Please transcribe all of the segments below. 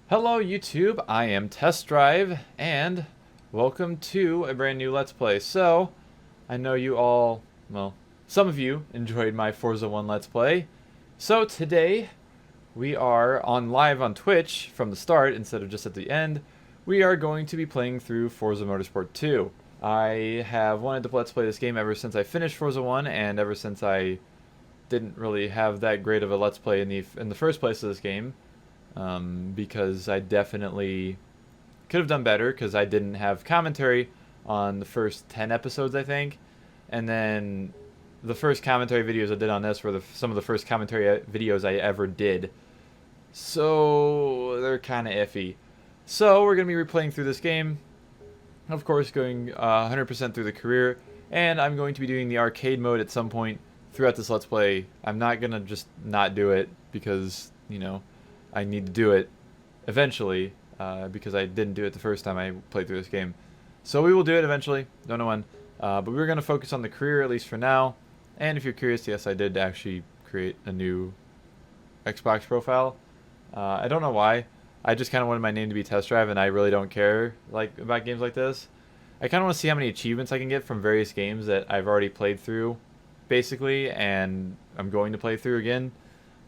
Hello YouTube, I am Test Drive, and welcome to a brand new Let's Play. So, I know you all, well, some of you enjoyed my Forza 1 Let's Play. So today, we are on live on Twitch from the start instead of just at the end. We are going to be playing through Forza Motorsport 2. I have wanted to Let's Play this game ever since I finished Forza 1, and ever since I didn't really have that great of a Let's Play in the first place of this game. Because I definitely could have done better because I didn't have commentary on the first 10 episodes, I think. And then the first commentary videos I did on this were some of the first commentary videos I ever did. So they're kind of iffy. So we're going to be replaying through this game. Of course, going 100% through the career. And I'm going to be doing the arcade mode at some point throughout this Let's Play. I'm not going to just not do it because, you know, I need to do it eventually because I didn't do it the first time I played through this game. So we will do it eventually. Don't know when. But we're going to focus on the career, at least for now. And if you're curious, yes, I did actually create a new Xbox profile. I don't know why. I just kind of wanted my name to be Test Drive, and I really don't care about games like this. I kind of want to see how many achievements I can get from various games that I've already played through, basically, and I'm going to play through again.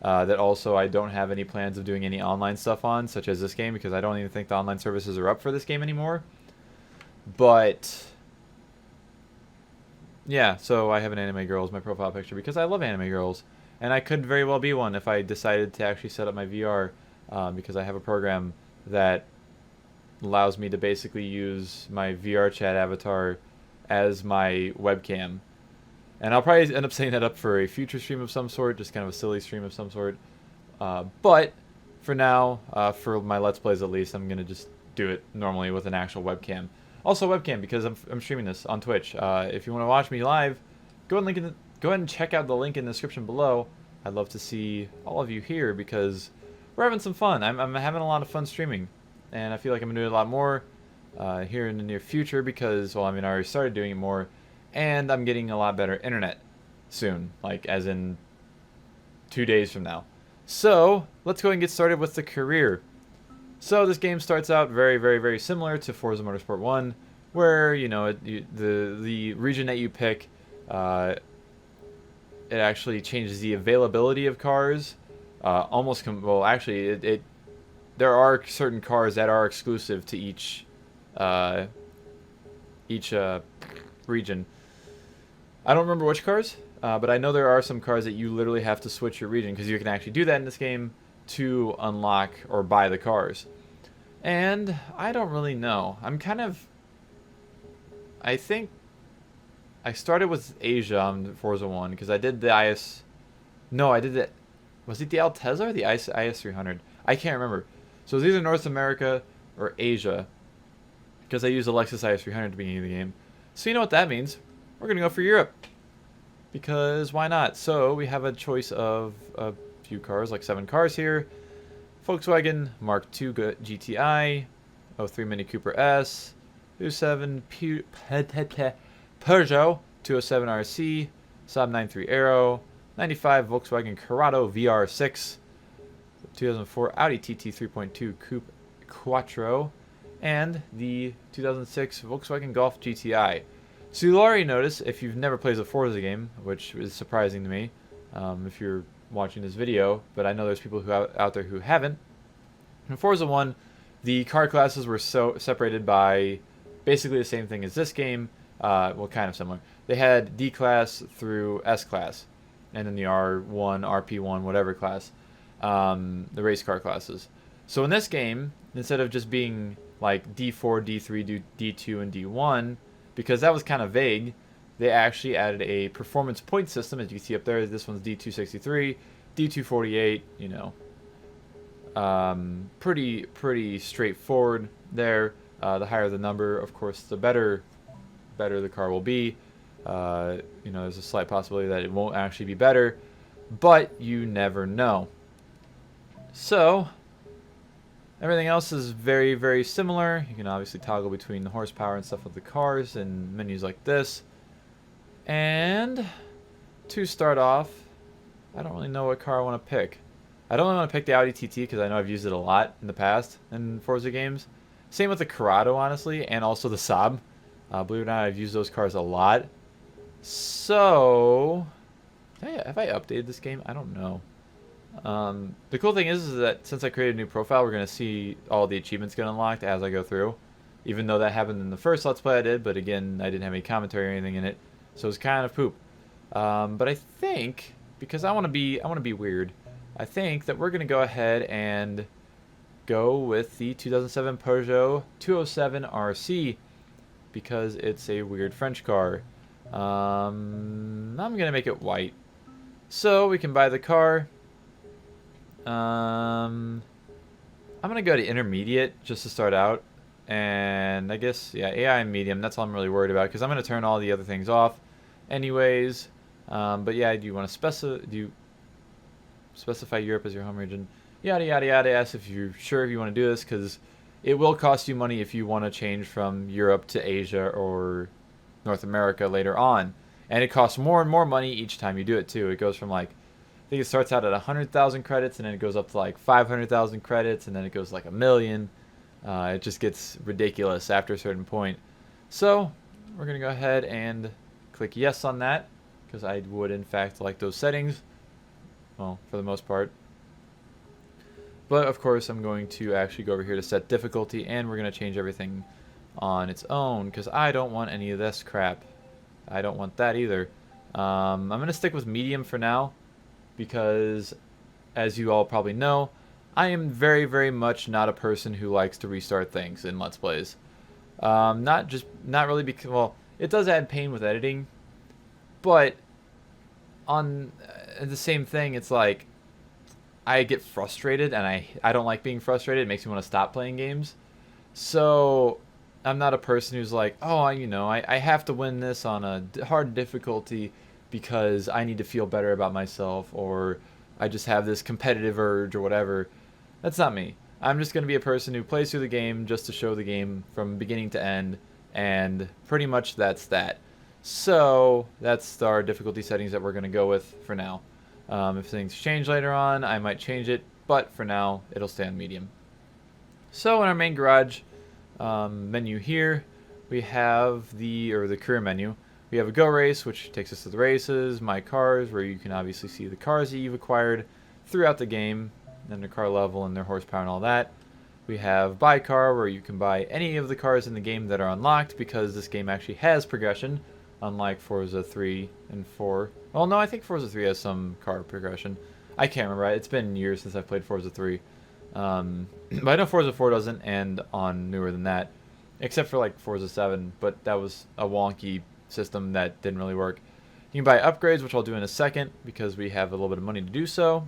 That also I don't have any plans of doing any online stuff on, such as this game, because I don't even think the online services are up for this game anymore. But yeah, so I have an anime girl as my profile picture because I love anime girls, and I could very well be one if I decided to actually set up my VR, because I have a program that allows me to basically use my VR chat avatar as my webcam. And I'll probably end up setting that up for a future stream of some sort, just kind of a silly stream of some sort. But for now, for my Let's Plays at least, I'm going to just do it normally with an actual webcam. Also webcam, because I'm streaming this on Twitch. If you want to watch me live, go ahead and check out the link in the description below. I'd love to see all of you here because we're having some fun. I'm having a lot of fun streaming. And I feel like I'm going to do a lot more here in the near future because, well, I mean, I already started doing it more. And I'm getting a lot better internet soon, like as in 2 days from now. So let's go ahead and get started with the career. So this game starts out very, very, very similar to Forza Motorsport 1, where, you know, the region that you pick, it actually changes the availability of cars. Well, actually, there are certain cars that are exclusive to each region. I don't remember which cars, but I know there are some cars that you literally have to switch your region because you can actually do that in this game to unlock or buy the cars. And I don't really know. I think I started with Asia on Forza 1 because I did the IS. No, I did the. Was it the Altezza or the IS 300? I can't remember. So it's either North America or Asia because I used the Lexus IS 300 at the beginning of the game. So you know what that means. We're going to go for Europe. Because why not? So we have a choice of a few cars, like 7 cars here. Volkswagen Mark II GTI, 03 Mini Cooper S, 07 Peugeot 207 RC, Saab 93 Aero, 95 Volkswagen Corrado VR6, 2004 Audi TT 3.2 Coupe Quattro, and the 2006 Volkswagen Golf GTI. So you'll already notice, if you've never played a Forza game, which is surprising to me if you're watching this video, but I know there's people out there who haven't. In Forza 1, the car classes were separated by basically the same thing as this game, well, kind of similar. They had D class through S class, and then the R1, RP1, whatever class, the race car classes. So in this game, instead of just being like D4, D3, D2, and D1, because that was kind of vague, they actually added a performance point system, as you can see up there. This one's D263, D248, you know. Pretty straightforward there. The higher the number, of course, the better the car will be. You know, there's a slight possibility that it won't actually be better, but you never know. So everything else is very, very similar. You can obviously toggle between the horsepower and stuff with the cars and menus like this. And to start off, I don't really know what car I want to pick. I don't really want to pick the Audi TT because I know I've used it a lot in the past in Forza games. Same with the Corrado, honestly, and also the Saab. Believe it or not, I've used those cars a lot. So, hey, have I updated this game? I don't know. The cool thing is that since I created a new profile, we're going to see all the achievements get unlocked as I go through. Even though that happened in the first Let's Play I did, but again, I didn't have any commentary or anything in it. So it's kind of poop. But I think, because I want to be weird, I think that we're going to go ahead and go with the 2007 Peugeot 207 RC because it's a weird French car. I'm going to make it white. So we can buy the car. I'm going to go to intermediate just to start out. And I guess, yeah, AI and medium, that's all I'm really worried about because I'm going to turn all the other things off anyways. But yeah, do you want to specify Europe as your home region? Yada, yada, yada. Ask if you're sure if you want to do this because it will cost you money if you want to change from Europe to Asia or North America later on. And it costs more and more money each time you do it too. It goes from like, I think it starts out at 100,000 credits and then it goes up to like 500,000 credits and then it goes like 1,000,000. It just gets ridiculous after a certain point. So we're going to go ahead and click yes on that because I would in fact like those settings. Well, for the most part. But of course I'm going to actually go over here to set difficulty and we're going to change everything on its own because I don't want any of this crap. I don't want that either. I'm going to stick with medium for now because as you all probably know, I am very, very much not a person who likes to restart things in Let's Plays. Not really because, well, it does add pain with editing, but on the same thing, it's like I get frustrated and I don't like being frustrated. It makes me want to stop playing games. So I'm not a person who's like, oh, I have to win this on a hard difficulty because I need to feel better about myself or I just have this competitive urge or whatever. That's not me. I'm just going to be a person who plays through the game just to show the game from beginning to end, and pretty much that's that. So that's our difficulty settings that we're going to go with for now. If things change later on, I might change it, but for now, it'll stay on medium. So in our main garage menu here, we have the career menu. We have a Go Race, which takes us to the races, My Cars, where you can obviously see the cars that you've acquired throughout the game, and their car level and their horsepower and all that. We have Buy Car, where you can buy any of the cars in the game that are unlocked, because this game actually has progression, unlike Forza 3 and 4. Well, no, I think Forza 3 has some car progression. I can't remember. It's been years since I've played Forza 3. But I know Forza 4 doesn't, and on newer than that, except for like Forza 7, but that was a wonky system that didn't really work. You can buy upgrades, which I'll do in a second, because we have a little bit of money to do so.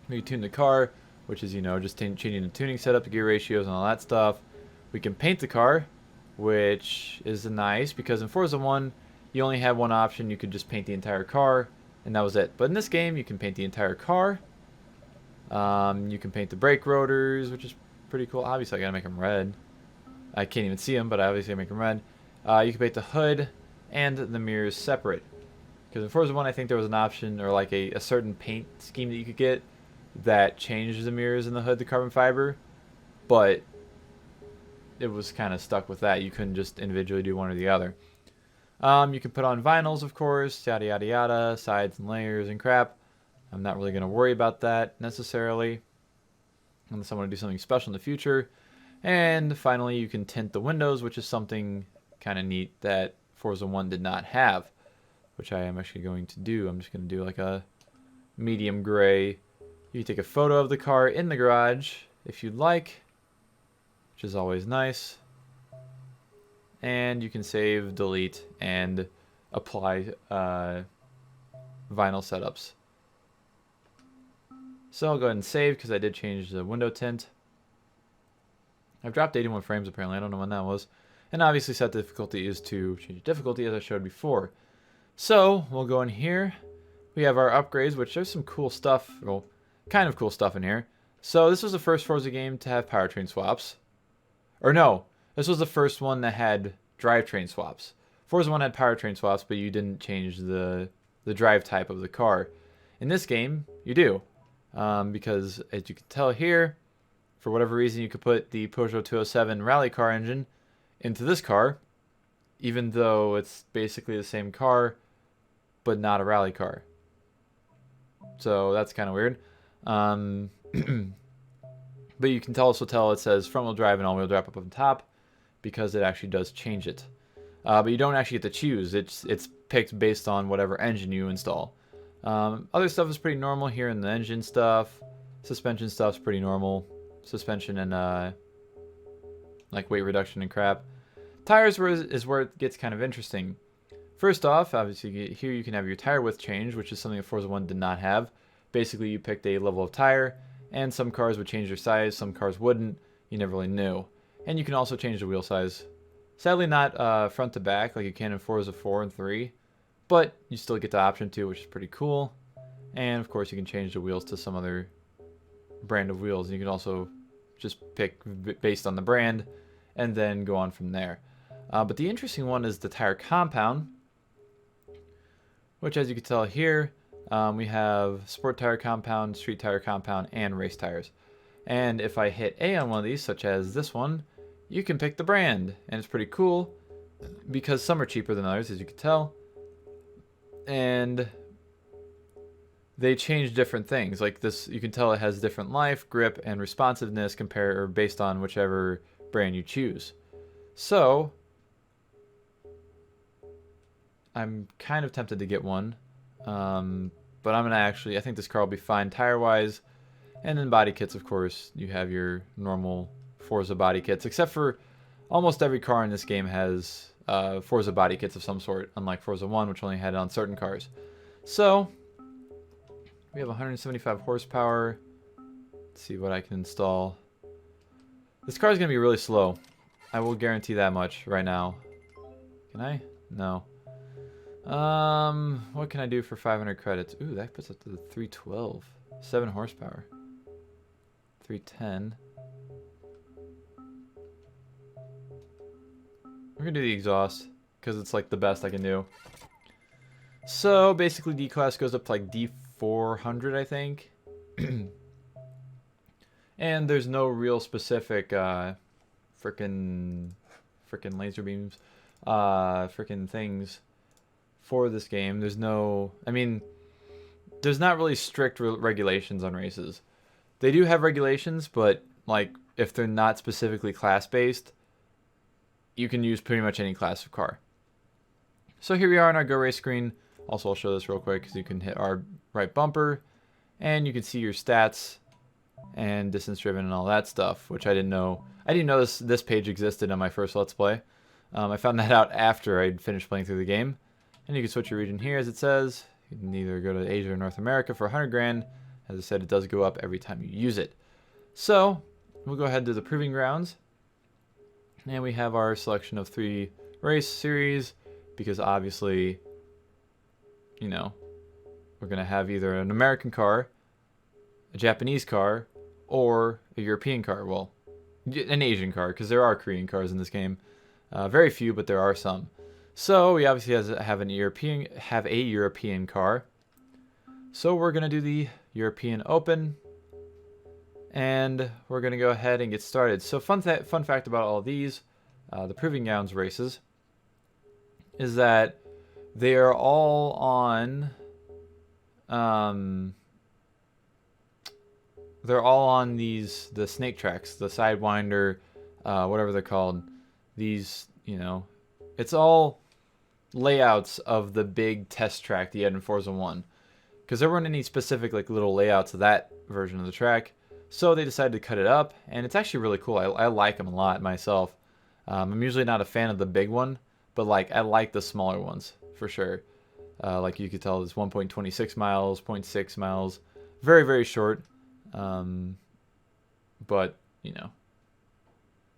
We can tune the car, which is, just changing the tuning setup, the gear ratios, and all that stuff. We can paint the car, which is nice, because in Forza 1, you only had one option. You could just paint the entire car, and that was it. But in this game, you can paint the entire car. You can paint the brake rotors, which is pretty cool. Obviously, I gotta make them red. I can't even see them, but I obviously make them red. You can paint the hood and the mirrors separate. Because in Forza 1, I think there was an option, or like a certain paint scheme that you could get that changed the mirrors in the hood to carbon fiber, but it was kind of stuck with that. You couldn't just individually do one or the other. You can put on vinyls, of course, yada yada yada, sides and layers and crap. I'm not really going to worry about that necessarily, unless I want to do something special in the future. And finally, you can tint the windows, which is something kind of neat that Forza 1 did not have, which I am actually going to do. I'm just going to do like a medium gray. You can take a photo of the car in the garage if you'd like, which is always nice. And you can save, delete, and apply vinyl setups. So I'll go ahead and save because I did change the window tint. I've dropped 81 frames apparently. I don't know when that was. And obviously set difficulty is to change difficulty as I showed before. So we'll go in here. We have our upgrades, which there's some cool stuff. Well, kind of cool stuff in here. So this was the first Forza game to have powertrain swaps. Or no, this was the first one that had drivetrain swaps. Forza 1 had powertrain swaps, but you didn't change the drive type of the car. In this game, you do. because as you can tell here, for whatever reason, you could put the Peugeot 207 rally car engine into this car, even though it's basically the same car, but not a rally car. So that's kind of weird. But you can also tell it says front wheel drive and all wheel drive up on top, because it actually does change it. But you don't actually get to choose. It's picked based on whatever engine you install. Other stuff is pretty normal here in the engine stuff. Suspension stuff's pretty normal. Suspension and like weight reduction and crap. Tires is where it gets kind of interesting. First off, obviously here you can have your tire width change, which is something that Forza 1 did not have. Basically, you picked a level of tire, and some cars would change their size, some cars wouldn't. You never really knew. And you can also change the wheel size. Sadly, not front to back like you can in Forza 4 and 3, but you still get the option to, which is pretty cool. And of course, you can change the wheels to some other brand of wheels. And you can also just pick based on the brand and then go on from there. But the interesting one is the tire compound, which, as you can tell here, we have sport tire compound, street tire compound, and race tires. And if I hit A on one of these, such as this one, you can pick the brand. And it's pretty cool because some are cheaper than others, as you can tell. And they change different things. Like this, you can tell it has different life, grip, and responsiveness based on whichever brand you choose. So I'm kind of tempted to get one, but I'm gonna I think this car will be fine tire-wise. And then body kits, of course, you have your normal Forza body kits, except for almost every car in this game has Forza body kits of some sort, unlike Forza 1, which only had it on certain cars. So we have 175 horsepower. Let's see what I can install. This car is gonna be really slow. I will guarantee that much right now. Can I? No. What can I do for 500 credits? Ooh, that puts up to the 312. 7 horsepower. 310. We're gonna do the exhaust because it's like the best I can do. So basically D-Class goes up to like D400, I think. And there's no real specific frickin' laser beams, frickin' things for this game. There's no, I mean, there's not really strict regulations on races. They do have regulations, but like if they're not specifically class-based, you can use pretty much any class of car. So here we are on our Go Race screen. Also, I'll show this real quick because you can hit our right bumper, and you can see your stats and distance driven and all that stuff, which I didn't know. I didn't know this page existed on my first Let's Play. I found that out after I'd finished playing through the game. And you can switch your region here, as it says. You can either go to Asia or North America for 100 grand. As I said, it does go up every time you use it. So we'll go ahead to the proving grounds. And we have our selection of 3 race series, because obviously, you know, we're going to have either an American car, a Japanese car, or a European car. Well, an Asian car, because there are Korean cars in this game. Very few, but there are some. So we obviously have a European car. So we're going to do the European Open, and we're going to go ahead and get started. So fun fact about all these, the Proving Grounds races, is that they are all on, the snake tracks, the Sidewinder, whatever they're called. These, you know, it's all layouts of the big test track that you had in Forza 1. Because there weren't any specific like little layouts of that version of the track. So they decided to cut it up, and it's actually really cool. I like them a lot myself. I'm usually not a fan of the big one, but like I like the smaller ones for sure. Like you could tell, it's 1.26 miles, 0.6 miles, very, very short. But, you know,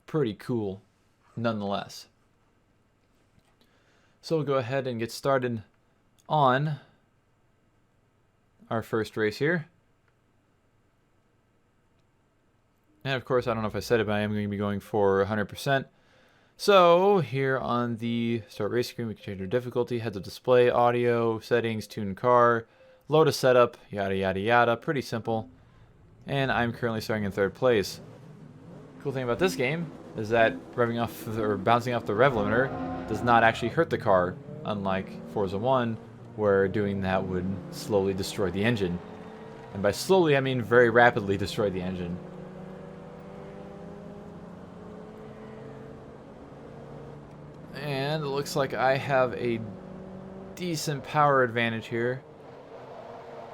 pretty cool nonetheless. So we'll go ahead and get started on our first race here. And of course, I don't know if I said it, but I am going to be going for 100%. So here on the start race screen, we can change our difficulty, heads up display, audio, settings, tune car, load a setup, yada, yada, yada. Pretty simple. And I'm currently starting in 3rd place. Cool thing about this game is that revving off or bouncing off the rev limiter does not actually hurt the car, unlike Forza 1, where doing that would slowly destroy the engine. And by slowly, I mean very rapidly destroy the engine. And it looks like I have a decent power advantage here.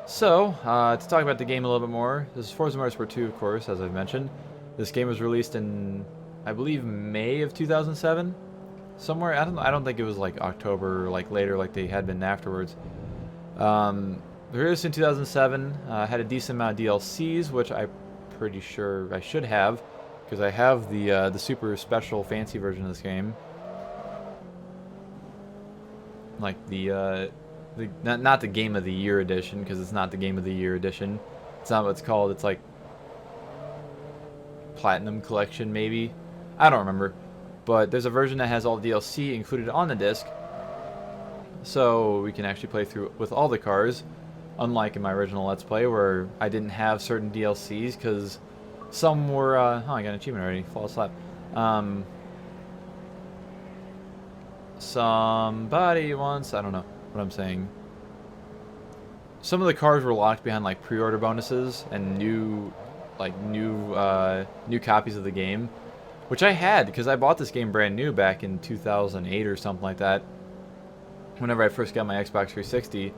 So, to talk about the game a little bit more, this is Forza Motorsport 2, of course, as I've mentioned. This game was released in, I believe, May of 2007, somewhere. I don't think it was like October or like later, like they had been afterwards. Released in 2007, had a decent amount of DLCs, which I'm pretty sure I should have, because I have the super special fancy version of this game. Like not the Game of the Year edition, because it's not the Game of the Year edition. It's not what it's called. It's like Platinum Collection, maybe. I don't remember. But there's a version that has all the DLC included on the disc, so we can actually play through with all the cars. Unlike in my original Let's Play, where I didn't have certain DLCs because some were. Oh, I got an achievement already. Flawless lap. Somebody wants. I don't know what I'm saying. Some of the cars were locked behind like pre-order bonuses and new copies of the game, which I had because I bought this game brand new back in 2008 or something like that. Whenever I first got my Xbox 360.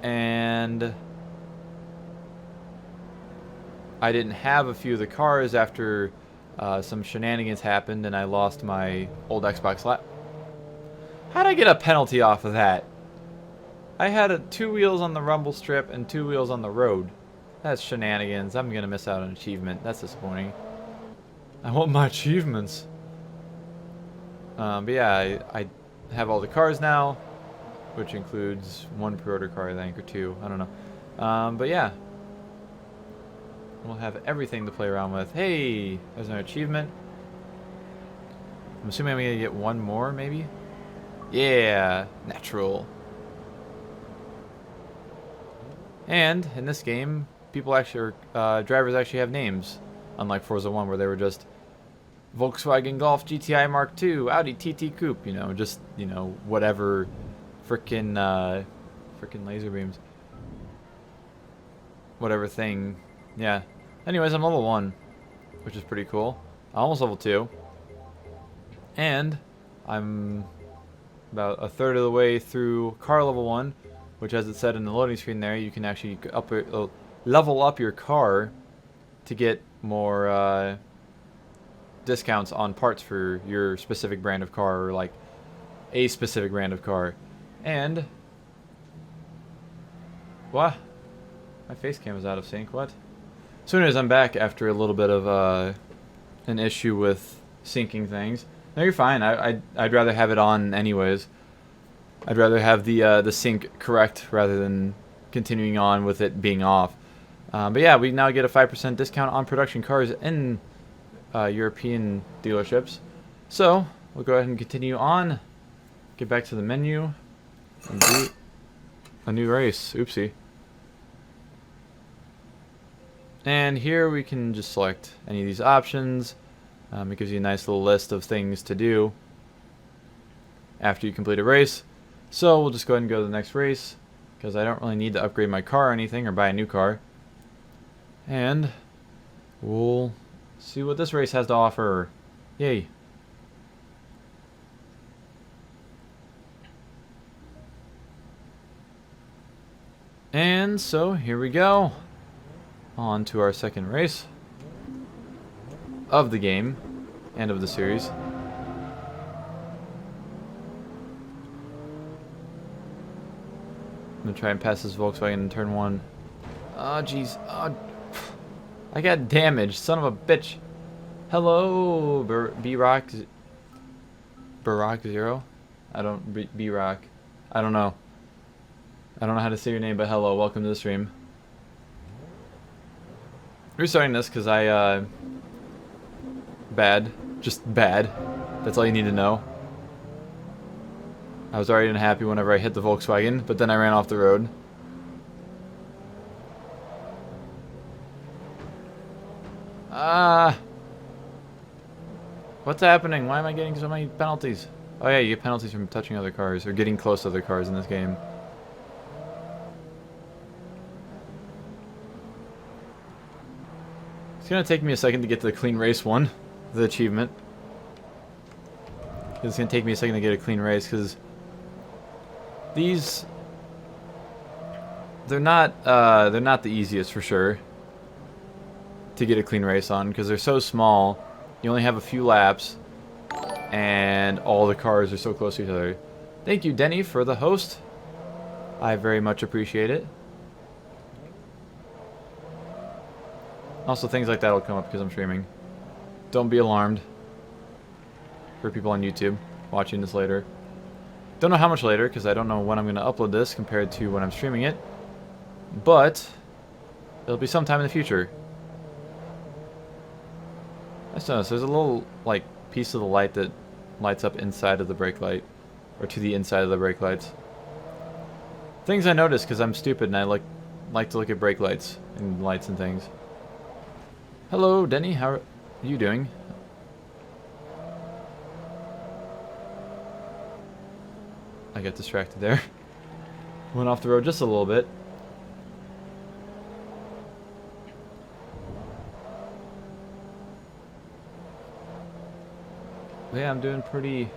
And I didn't have a few of the cars after some shenanigans happened and I lost my old Xbox Live. How'd I get a penalty off of that? I had 2 wheels on the rumble strip and 2 wheels on the road. That's shenanigans. I'm gonna miss out on an achievement. That's disappointing. I want my achievements. But yeah, I have all the cars now, which includes 1 pre-order car, I think, or 2. I don't know. But yeah, we'll have everything to play around with. Hey, there's an achievement. I'm assuming I'm gonna get 1 more, maybe. Yeah, natural. And in this game, people actually, drivers actually have names, unlike Forza 1, where they were just Volkswagen Golf GTI Mark II, Audi TT Coupe, you know, just, you know, whatever, frickin' laser beams, whatever thing. Yeah. Anyways, I'm level 1, which is pretty cool. Almost level 2, and I'm about a third of the way through car level 1, which, as it said in the loading screen there, you can actually level up your car to get more discounts on parts for your specific brand of car, or like a specific brand of car. And what? My face cam is out of sync. What? So anyways, I'm back after a little bit of an issue with syncing things. No, you're fine. I'd rather have it on anyways. I'd rather have the sync correct rather than continuing on with it being off. But yeah, we now get a 5% discount on production cars in European dealerships. So we'll go ahead and continue on. Get back to the menu and do a new race. Oopsie. And here we can just select any of these options. It gives you a nice little list of things to do after you complete a race. So we'll just go ahead and go to the next race, because I don't really need to upgrade my car or anything or buy a new car. And we'll see what this race has to offer. Yay. And so here we go. On to our second race of the game and of the series. I'm gonna try and pass this Volkswagen in turn 1. Oh, jeez. Oh, I got damaged, son of a bitch. Hello, B-Rock. Barack Zero? I don't... B-Rock. I don't know. I don't know how to say your name, but hello, welcome to the stream. Restarting this because I, bad. Just bad. That's all you need to know. I was already unhappy whenever I hit the Volkswagen, but then I ran off the road. Ah! What's happening? Why am I getting so many penalties? Oh yeah, you get penalties from touching other cars, or getting close to other cars in this game. It's gonna take me a second to get to the clean race one, the achievement. It's gonna take me a second to get a clean race, because these... They're not the easiest for sure to get a clean race on, because they're so small. You only have a few laps, and all the cars are so close to each other. Thank you, Denny, for the host. I very much appreciate it. Also, things like that will come up because I'm streaming. Don't be alarmed for people on YouTube watching this later. Don't know how much later, because I don't know when I'm going to upload this compared to when I'm streaming it. But it'll be sometime in the future. I just noticed there's a little, like, piece of the light that lights up inside of the brake light, or to the inside of the brake lights. Things I notice because I'm stupid and I like to look at brake lights and lights and things. Hello, Denny. How are you doing? I got distracted there. Went off the road just a little bit. Yeah, I'm doing pretty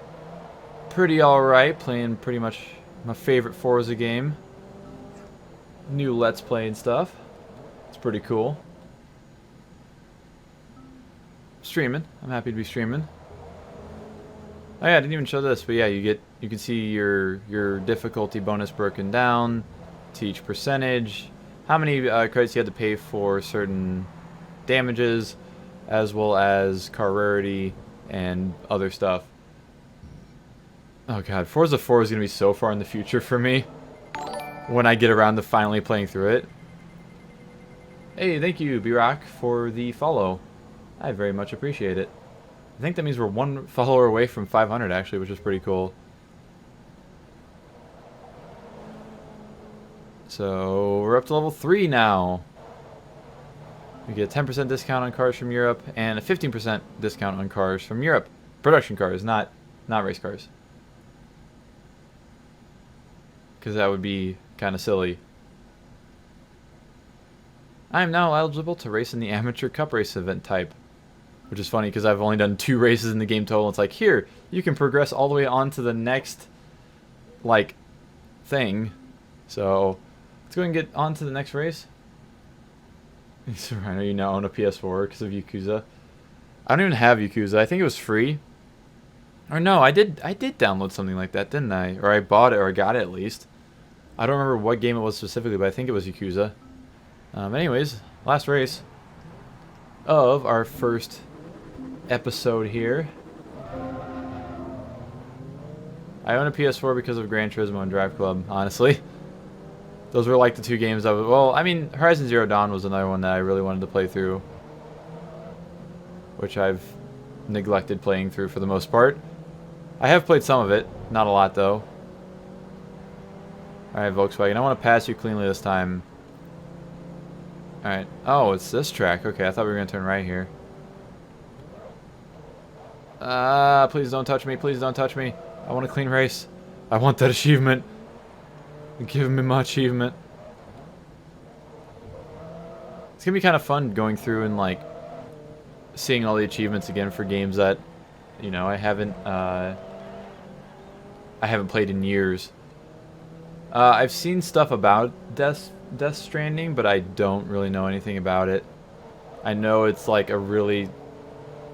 alright, playing pretty much my favorite Forza game. New Let's Play and stuff. It's pretty cool. Streaming. I'm happy to be streaming. Oh yeah, I didn't even show this, but yeah, you can see your difficulty bonus broken down to each percentage, how many credits you had to pay for certain damages, as well as car rarity and other stuff. Oh god, Forza 4 is going to be so far in the future for me when I get around to finally playing through it. Hey, thank you, B-Rock, for the follow. I very much appreciate it. I think that means we're one follower away from 500 actually, which is pretty cool. So we're up to level 3 now. We get a 10% discount on cars from Europe and a 15% discount on cars from Europe. Production cars, not race cars. Because that would be kind of silly. I am now eligible to race in the Amateur Cup Race event type. Which is funny because I've only done 2 races in the game total. It's like, here, you can progress all the way on to the next, like, thing. So, let's go and get on to the next race. So, I know you now own a PS4 because of Yakuza. I don't even have Yakuza. I think it was free. Or no, I did download something like that, didn't I? Or I bought it, or I got it at least. I don't remember what game it was specifically, but I think it was Yakuza. Anyways, last race of our first episode here. I own a PS4 because of Gran Turismo and Drive Club, honestly. Those were like the 2 games I was... Well, I mean, Horizon Zero Dawn was another one that I really wanted to play through. Which I've neglected playing through for the most part. I have played some of it. Not a lot, though. Alright, Volkswagen. I want to pass you cleanly this time. Alright. Oh, it's this track. Okay, I thought we were going to turn right here. Please don't touch me. Please don't touch me. I want a clean race. I want that achievement. Give me my achievement. It's going to be kind of fun going through and, like, seeing all the achievements again for games that, you know, I haven't played in years. I've seen stuff about Death Stranding, but I don't really know anything about it. I know it's like a really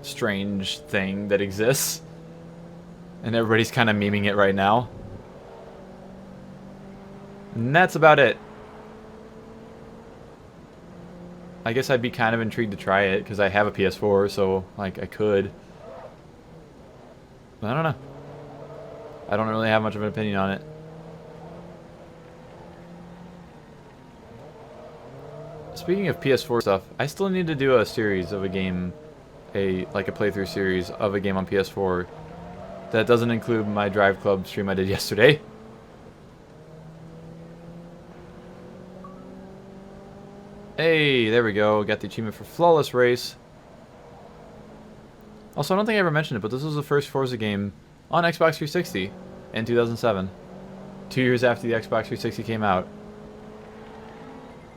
strange thing that exists, and everybody's kind of memeing it right now. And that's about it. I guess I'd be kind of intrigued to try it, because I have a PS4, so, like, I could. But I don't know. I don't really have much of an opinion on it. Speaking of PS4 stuff, I still need to do a series of a game, like a playthrough series of a game on PS4 that doesn't include my Drive Club stream I did yesterday. Hey, there we go. Got the achievement for Flawless Race. Also, I don't think I ever mentioned it, but this was the first Forza game on Xbox 360 in 2007. 2 years after the Xbox 360 came out.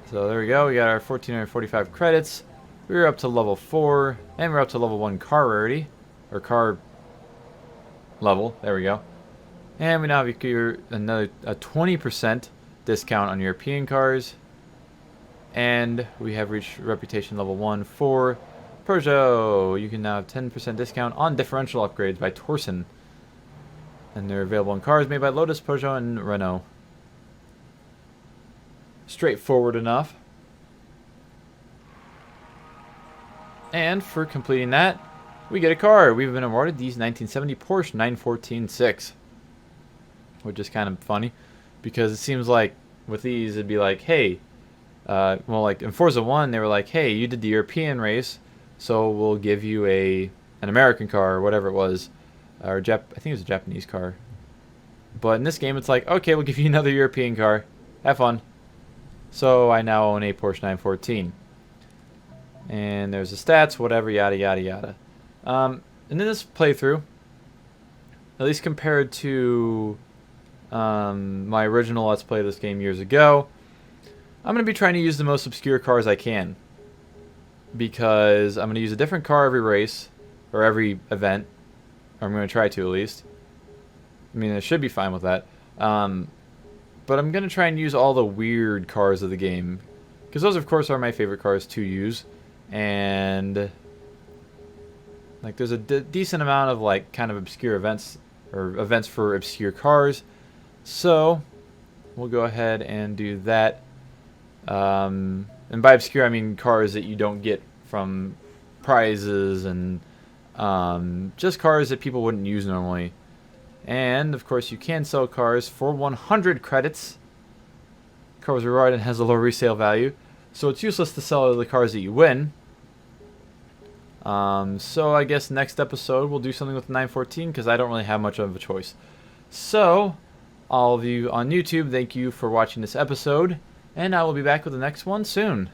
So there we go. We got our 1,445 credits. We're up to level 4, and we're up to level 1 car rarity, or car level. There we go. And we now have another 20% discount on European cars. And we have reached reputation level 1 for Peugeot. You can now have 10% discount on differential upgrades by Torsen. And they're available in cars made by Lotus, Peugeot, and Renault. Straightforward enough. And for completing that, we get a car. We've been awarded these 1970 Porsche 914-6. Which is kind of funny, because it seems like with these it'd be like, hey, well, like in Forza 1 they were like, hey, you did the European race, so we'll give you an American car or whatever it was, or I think it was a Japanese car. But in this game it's like, okay, we'll give you another European car. Have fun. So I now own a Porsche 914. And there's the stats, whatever, yada yada yada. And in this playthrough, at least compared to my original Let's Play of this game years ago, I'm going to be trying to use the most obscure cars I can. Because I'm going to use a different car every race, or every event. Or I'm going to try to, at least. I mean, I should be fine with that. But I'm going to try and use all the weird cars of the game. Because those, of course, are my favorite cars to use. And like, there's a decent amount of, like, kind of obscure events, or events for obscure cars. So, we'll go ahead and do that. And by obscure, I mean cars that you don't get from prizes, and just cars that people wouldn't use normally. And, of course, you can sell cars for 100 credits. Cars reward and has a low resale value, so it's useless to sell the cars that you win. So I guess next episode we'll do something with the 914, because I don't really have much of a choice. So, all of you on YouTube, thank you for watching this episode, and I will be back with the next one soon.